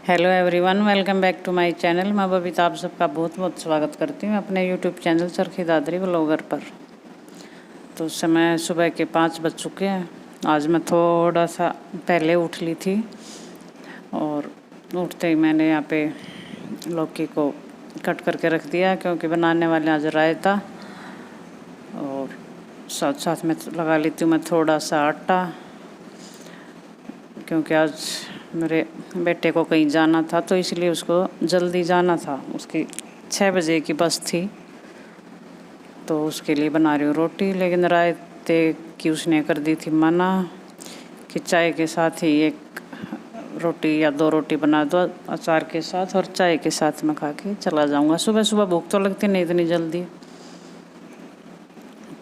Hello everyone, welcome back to my channel. मैं बबीता आप सबका बहुत बहुत स्वागत करती हूँ अपने YouTube channel Charkhi Dadri vlogger पर। तो समय सुबह के 5 बज चुके हैं। आज मैं थोड़ा सा पहले उठ ली थी और उठते ही मैंने यहाँ पे लौकी को कट करके रख दिया, क्योंकि बनाने वाले आज रायता, और साथ साथ में लगा लेती हूँ मैं थोड़ा सा आटा, क्योंकि आज मेरे बेटे को कहीं जाना था तो इसलिए उसको जल्दी जाना था। उसकी 6 बजे की बस थी, तो उसके लिए बना रही हूँ रोटी। लेकिन रायते की उसने कर दी थी मना कि चाय के साथ ही एक रोटी या 2 रोटी बना दो अचार के साथ, और चाय के साथ मैं खा के चला जाऊँगा। सुबह सुबह भूख तो लगती नहीं इतनी जल्दी।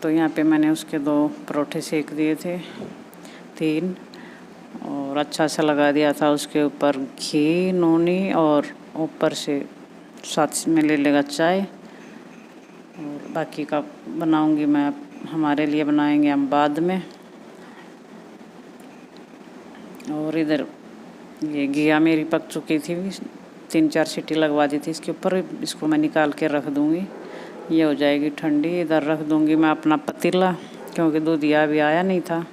तो यहाँ पे मैंने उसके 2 परोठे सेक दिए थे, 3, और अच्छा सा लगा दिया था उसके ऊपर घी नूनी, और ऊपर से साथ में ले लेगा चाय। और बाकी का बनाऊंगी मैं, हमारे लिए बनाएंगे हम बाद में। और इधर ये घिया मेरी पक चुकी थी, 3-4 सीटी लगवा दी थी इसके ऊपर। इसको मैं निकाल के रख दूँगी, ये हो जाएगी ठंडी। इधर रख दूँगी मैं अपना पतीला, क्योंकि दूधिया अभी आया नहीं था,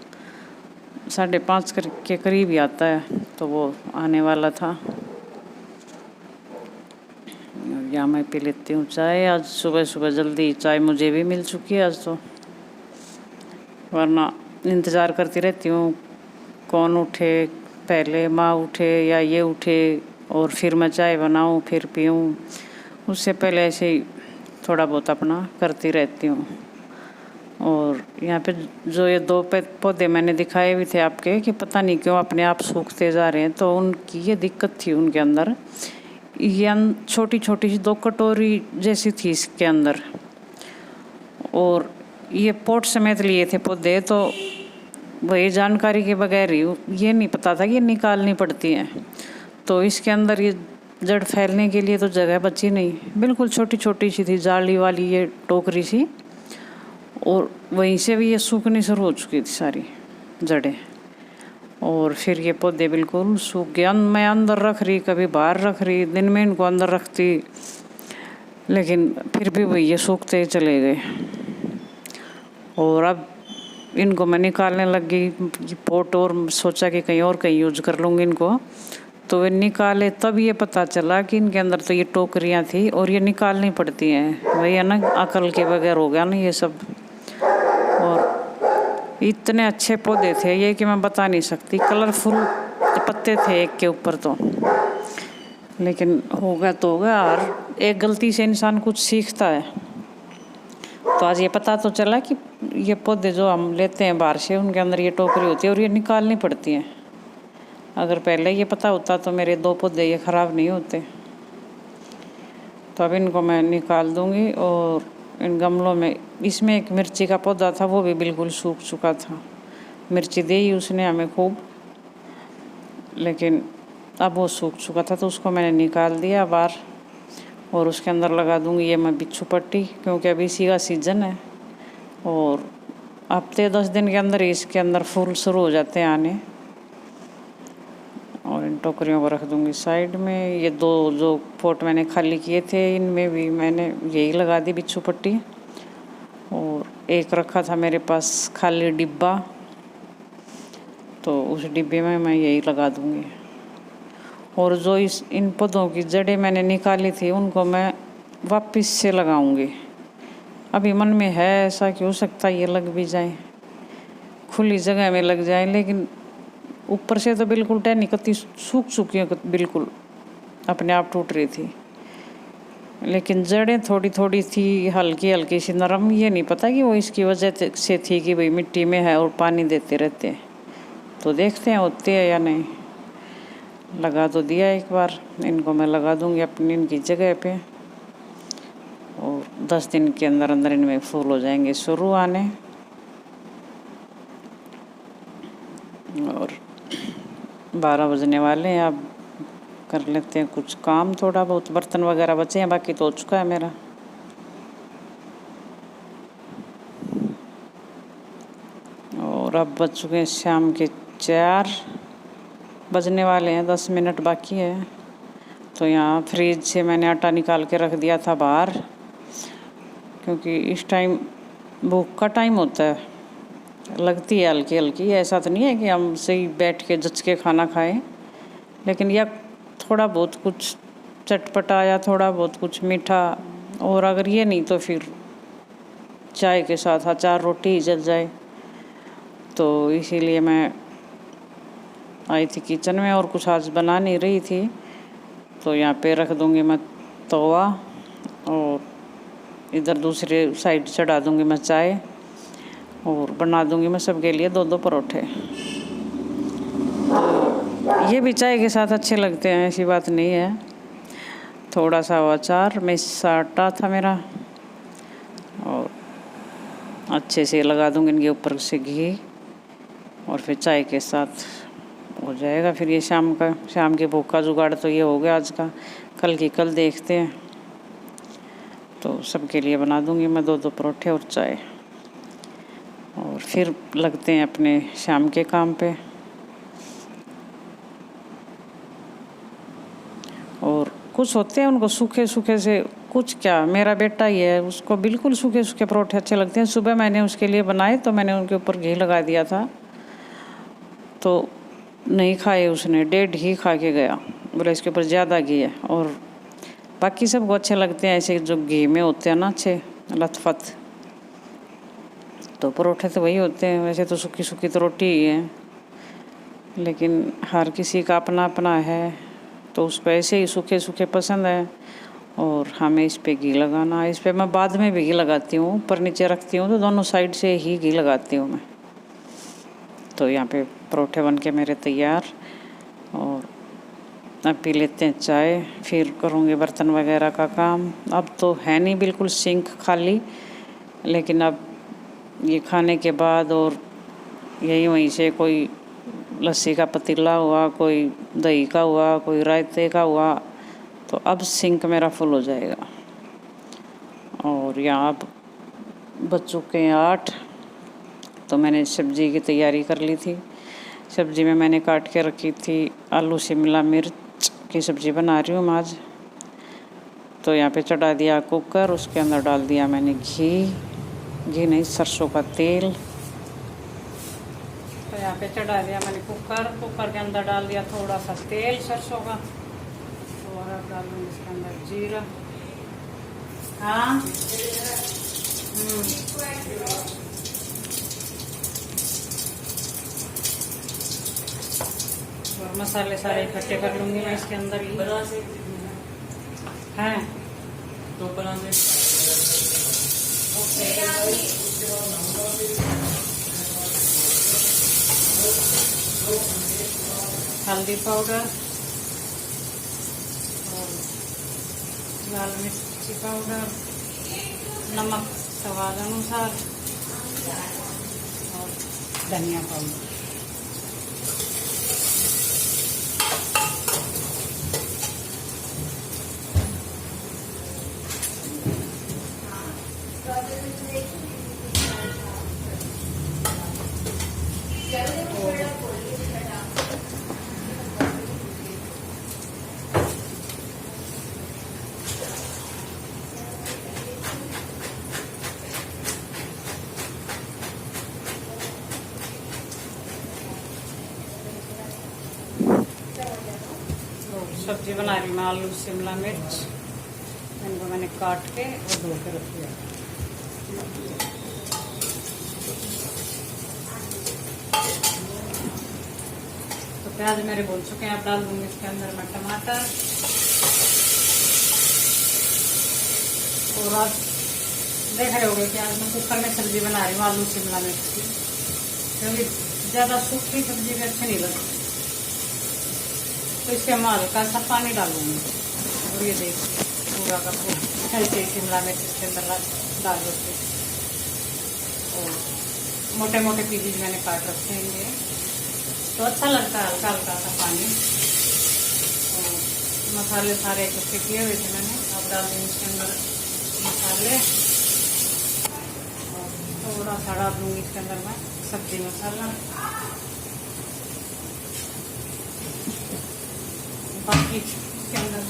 5:30 के करीब ही आता है, तो वो आने वाला था। या मैं पी लेती हूँ चाय। आज सुबह सुबह जल्दी चाय मुझे भी मिल चुकी है आज तो, वरना इंतज़ार करती रहती हूँ कौन उठे पहले, माँ उठे या ये उठे, और फिर मैं चाय बनाऊँ फिर पीऊँ। उससे पहले ऐसे ही थोड़ा बहुत अपना करती रहती हूँ। और यहाँ पे जो ये 2 पौधे मैंने दिखाए भी थे आपके, कि पता नहीं क्यों अपने आप सूखते जा रहे हैं, तो उनकी ये दिक्कत थी उनके अंदर। ये छोटी छोटी सी 2 कटोरी जैसी थी इसके अंदर, और ये पोट समेत लिए थे पौधे, तो वही जानकारी के बगैर ही ये नहीं पता था कि ये निकालनी पड़ती हैं। तो इसके अंदर ये जड़ फैलने के लिए तो जगह बची नहीं, बिल्कुल छोटी छोटी सी थी जाली वाली ये टोकरी सी, और वहीं से भी ये सूखनी शुरू हो चुकी थी सारी जड़ें। और फिर ये पौधे बिल्कुल सूख गए। मैं अंदर रख रही, कभी बाहर रख रही, दिन में इनको अंदर रखती, लेकिन फिर भी वही ये सूखते चले गए। और अब इनको मैं निकालने लग गई पोट, और सोचा कि कहीं यूज कर लूँगी इनको। तो वे निकाले तब ये पता चला कि इनके अंदर तो ये टोकरियाँ थी और ये निकालनी पड़ती हैं। वही है ना, अकल के बगैर हो गया ना ये सब। और इतने अच्छे पौधे थे ये कि मैं बता नहीं सकती, कलरफुल पत्ते थे एक के ऊपर तो। लेकिन होगा तो होगा, और एक गलती से इंसान कुछ सीखता है। तो आज ये पता तो चला कि ये पौधे जो हम लेते हैं बाहर से, उनके अंदर ये टोकरी होती है और ये निकालनी पड़ती हैं। अगर पहले ये पता होता तो मेरे 2 पौधे ये ख़राब नहीं होते। तो अब इनको मैं निकाल दूँगी। और इन गमलों में, इसमें एक मिर्ची का पौधा था, वो भी बिल्कुल सूख चुका था। मिर्ची दी उसने हमें खूब, लेकिन अब वो सूख चुका था, तो उसको मैंने निकाल दिया बाहर। और उसके अंदर लगा दूँगी ये मैं बिच्छू पट्टी, क्योंकि अभी इसी का सीज़न है, और हफ्ते 10 दिन के अंदर ही इसके अंदर फूल शुरू हो जाते हैं आने। और इन टोकरियों को रख दूँगी साइड में। ये 2 जो पोट मैंने खाली किए थे, इनमें भी मैंने यही लगा दी बिच्छू पट्टी। और एक रखा था मेरे पास खाली डिब्बा, तो उस डिब्बे में मैं यही लगा दूँगी। और जो इन पौधों की जड़ें मैंने निकाली थी, उनको मैं वापस से लगाऊंगी। अभी मन में है ऐसा कि हो सकता है ये लग भी जाए, खुली जगह में लग जाए, लेकिन ऊपर से तो बिल्कुल टहनी कत्ती सूख चुकी है, बिल्कुल अपने आप टूट रही थी। लेकिन जड़ें थोड़ी थोड़ी थी, हल्की हल्की सी नरम। ये नहीं पता कि वो इसकी वजह से थी कि भाई मिट्टी में है और पानी देते रहते हैं। तो देखते हैं होते हैं या नहीं। लगा तो दिया एक बार, इनको मैं लगा दूंगी अपनी इनकी जगह पे, और 10 दिन के अंदर अंदर इनमें फूल हो जाएंगे शुरू आने। और 12 बजने वाले हैं, अब कर लेते हैं कुछ काम। थोड़ा बहुत बर्तन वगैरह बचे हैं, बाकी तो हो चुका है मेरा। और अब बज चुके हैं शाम के 4 बजने वाले हैं, 10 मिनट बाकी है। तो यहाँ फ्रिज से मैंने आटा निकाल के रख दिया था बाहर, क्योंकि इस टाइम भूख का टाइम होता है, लगती है हल्की हल्की। ऐसा तो नहीं है कि हम सही बैठ के जच के खाना खाएं, लेकिन या थोड़ा बहुत कुछ चटपटा या थोड़ा बहुत कुछ मीठा, और अगर ये नहीं तो फिर चाय के साथ अचार रोटी ही जल जाए। तो इसीलिए मैं आई थी किचन में और कुछ आज बना नहीं रही थी, तो यहाँ पे रख दूँगी मैं तवा और इधर दूसरे साइड चढ़ा दूँगी मैं चाय और बना दूँगी मैं सबके लिए 2-2 परोठे। ये भी चाय के साथ अच्छे लगते हैं, ऐसी बात नहीं है। थोड़ा सा अचार मिक्स आटा था मेरा, और अच्छे से लगा दूँगी इनके ऊपर से घी, और फिर चाय के साथ हो जाएगा। फिर ये शाम की भूख का जुगाड़ तो ये हो गया आज का। कल की कल देखते हैं। तो सबके लिए बना दूँगी मैं 2-2 परोठे और चाय, और फिर लगते हैं अपने शाम के काम पे। और कुछ होते हैं उनको सूखे सूखे से, कुछ क्या, मेरा बेटा ही है, उसको बिल्कुल सूखे सूखे परोठे अच्छे लगते हैं। सुबह मैंने उसके लिए बनाए तो मैंने उनके ऊपर घी लगा दिया था, तो नहीं खाए उसने, 1.5 ही खा के गया, बोले इसके ऊपर ज़्यादा घी है। और बाकी सबको अच्छे लगते हैं ऐसे जो घी में होते हैं ना, अच्छे लथपथ। तो परोठे तो वही होते हैं, वैसे तो सूखी सूखी तो रोटी ही है, लेकिन हर किसी का अपना अपना है। तो उसको ऐसे ही सूखे सूखे पसंद है, और हमें इस पे घी लगाना। इस पे मैं बाद में भी घी लगाती हूँ, ऊपर नीचे रखती हूँ तो दोनों साइड से ही घी लगाती हूँ मैं। तो यहाँ पे परोठे बन के मेरे तैयार, और अब पी लेते हैं चाय, फिर करूँगी बर्तन वगैरह का काम। अब तो है नहीं बिल्कुल सिंक खाली, लेकिन अब ये खाने के बाद और यही वहीं से कोई लस्सी का पतीला हुआ, कोई दही का हुआ, कोई रायते का हुआ, तो अब सिंक मेरा फुल हो जाएगा। और यहाँ अब बज चुके हैं 8, तो मैंने सब्ज़ी की तैयारी कर ली थी। सब्ज़ी में मैंने काट के रखी थी आलू शिमला मिर्च की सब्ज़ी बना रही हूँ मैं आज। तो यहाँ पे चढ़ा दिया कुकर, उसके अंदर डाल दिया मैंने घी नहीं, सरसों का तेल। तो यहाँ पे चढ़ा दिया मैंने कुकर के अंदर डाल दिया थोड़ा सा तेल सरसों का, और अब डाल दूँगी इसके अंदर जीरा। हाँ, और मसाले सारे इकट्ठे कर लूँगी मैं इसके अंदर ही। हैं तो हल्दी पाउडर और लाल मिर्ची पाउडर, नमक स्वाद अनुसार, और धनिया पाउडर। सब्जी बना रही मैं आलू शिमला मिर्च, इनको मैंने काट के और धो के रख दिया। तो प्याज मेरे भून चुके हैं, अब डाल दूंगी इसके अंदर मैं टमाटर। और आज देख रहे होंगे कि आज मैं कुकर में सब्जी बना रही हूँ आलू शिमला मिर्च की, क्योंकि ज़्यादा सूखी सब्जी भी अच्छी नहीं लगती, तो इससे मैं हल्का सा पानी डालूंगी। और ये देखिए पूरा का पूरा ऐसे शिमला मिर्च इसके अंदर डाल देते, और मोटे मोटे पीसेज मैंने काट रखे हैं ये, तो अच्छा लगता है हल्का हल्का सा पानी। और मसाले सारे इकट्ठे किए हुए थे मैंने, अब डाल दूँगी इसके अंदर मसाले, और थोड़ा सा डाल दूँगी इसके अंदर मैं सब्जी मसाला। बाकी इसके अंदर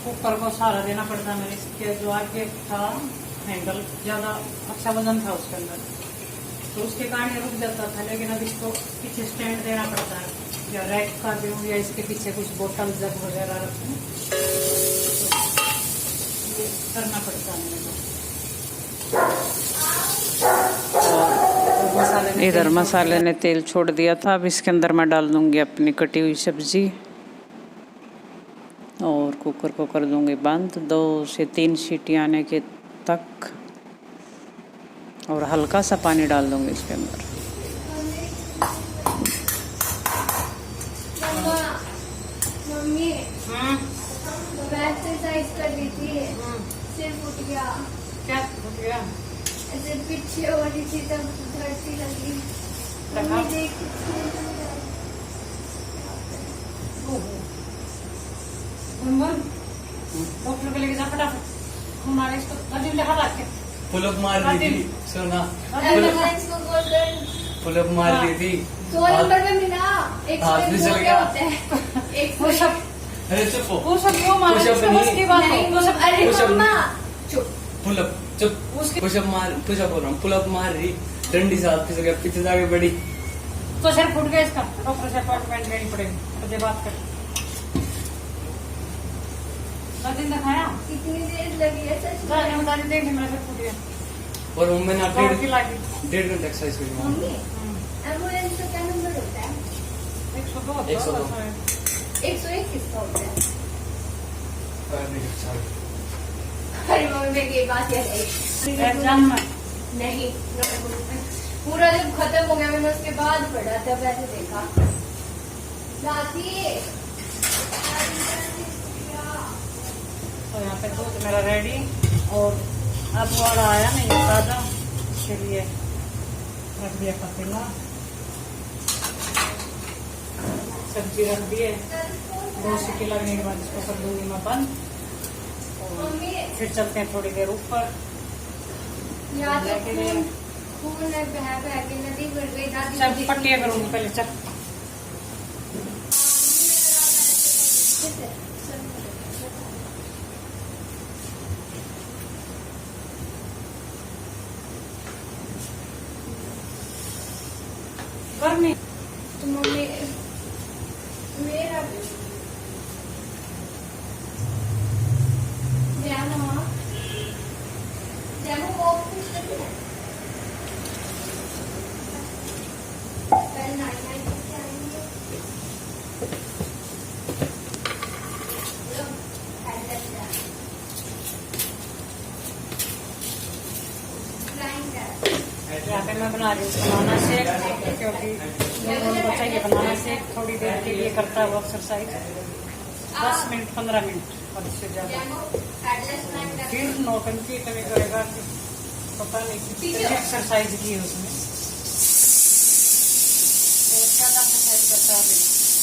कुकर को सहारा देना पड़ता मेरे, इसके जो आगे था हैंडल ज्यादा अच्छा वजन था उसके अंदर, तो उसके कारण रुक जाता था। लेकिन अब इसको पीछे स्टैंड देना पड़ता है, या रैक का दूं या इसके पीछे कुछ बोतल जग वगैरह रखूं, तो ये करना पड़ता है मेरे को। इधर मसाले ने तेल छोड़ दिया था, अब इसके अंदर मैं डाल दूंगी अपनी कटी हुई सब्जी और कुकर को कर दूंगी बंद 2 से 3 सीटी आने के तक, और हल्का सा पानी डाल दूंगी इसके अंदर। मम्मी एक्सरसाइज कर रही थी, सिर फूट गया। क्या फूट गया? ऐसे पीछे हो रही थी तब धरती लगी। मम्मी देख डॉक्टर के लेके जा फटाफट, हमारे इसको नदीम ले हटा के पुलअप मार दी थी, सुना इसको कॉल कर, पुलअप मार दी थी, 100 नंबर में मिला। हाथ भी चल गया। एक पुशअप, अरे चुप हो, पुशअप क्यों मार रहे हो? पुशअप नहीं। उसकी बात नहीं, है, पुशअप अरे पुशअप मम्मा चुप। पुलअप चुप, उसके पुशअप मार, पुशअप बोल रहा हूँ, पुलअप मार रही, डंडी से हाथ फिसल गया, पीछे जाके बड़ी। तो सिर फूट गया इसका, डॉक्टर से अपॉइंटमेंट लेनी पड़ेगी, मुझे बात कर। नदीम दिखाया कितनी देर लगी है सच जा में? बता देख मेरा सिर फूट गया, और मैंने दौड़ की लागी। 1.5 घंटे एक्सरसाइज करी। मम्मी एम्बुलेंस का क्या नंबर होता है? 102 102 101 किसका होता है? अच्छा, अरे मम्मी मेरी ये बात याद आई। एग्जाम में नहीं, पूरा जब खत्म हो गया मैंने उसके बाद पढ़ा, तब ऐसे देखा। दादी तो यहाँ पे दूध मेरा रेडी, और अब वाला आया नहीं ताजा, इसके लिए रख दिया पतीला, सब्जी रख दिए, 2 सीटी लगने के बाद इसको कर दूंगी मैं बंद, और फिर चलते हैं थोड़ी देर ऊपर। या तो खून बह बह के नदी भर गई। दादी सब पट्टियाँ करूंगी पहले, चल करनी। तो मम्मी मेरा जैमो वो कुछ करती है। कल 99 से आएंगे। लो, यहाँ पे मैं बना रही हूँ बनाना शेक, क्योंकि मेरे को चाहिए बनाना शेक, थोड़ी देर के लिए करता है एक्सरसाइज, 10 मिनट 15 मिनट और इससे ज़्यादा। फिर नौटंकी कभी करेगा कि पता नहीं कितनी एक्सरसाइज की है उसने, बहुत ज़्यादा एक्सरसाइज करता है,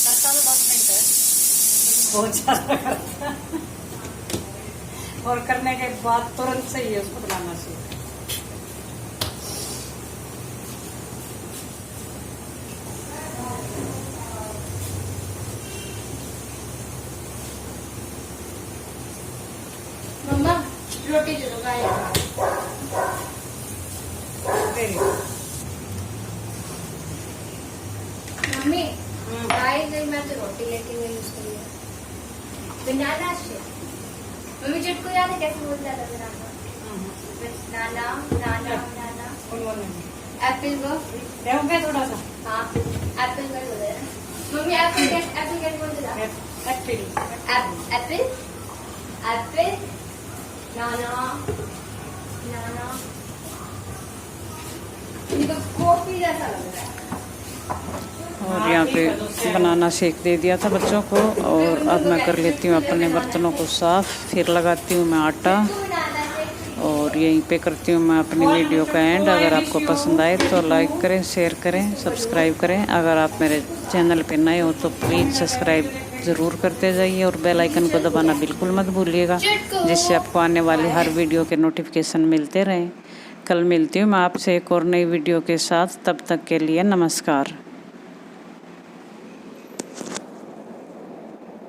करता तो 10 मिनट है, लेकिन बहुत ज़्यादा करता है। और करने के बाद तुरंत सही है उसको बनाना शेक। मम्मा रोटी दे दो गाय। मम्मी गाय नहीं, मैं तो रोटी लेके गई उसके लिए। Banana shake. मम्मी चटको याद है कैसे बोलता था बनाना? नाना नाना नाना एप्पल को क्या थोड़ा सा, हाँ एप्पल का बोल रहे हैं मम्मी। एप्पल कैसे बोलते था? एप्पल एप्पल नाना नाना। ये तो कॉफी जैसा लग रहा है। और यहाँ पे बनाना शेक दे दिया था बच्चों को, और अब मैं कर लेती हूँ अपने बर्तनों को साफ, फिर लगाती हूँ मैं आटा, और यहीं पे करती हूँ मैं अपनी वीडियो का एंड। अगर आपको पसंद आए तो लाइक करें, शेयर करें, सब्सक्राइब करें। अगर आप मेरे चैनल पे नए हो तो प्लीज़ सब्सक्राइब ज़रूर करते जाइए, और बेल आइकन को दबाना बिल्कुल मत भूलिएगा, जिससे आपको आने वाली हर वीडियो के नोटिफिकेशन मिलते रहें। कल मिलती हूँ मैं आपसे एक और नई वीडियो के साथ। तब तक के लिए नमस्कार।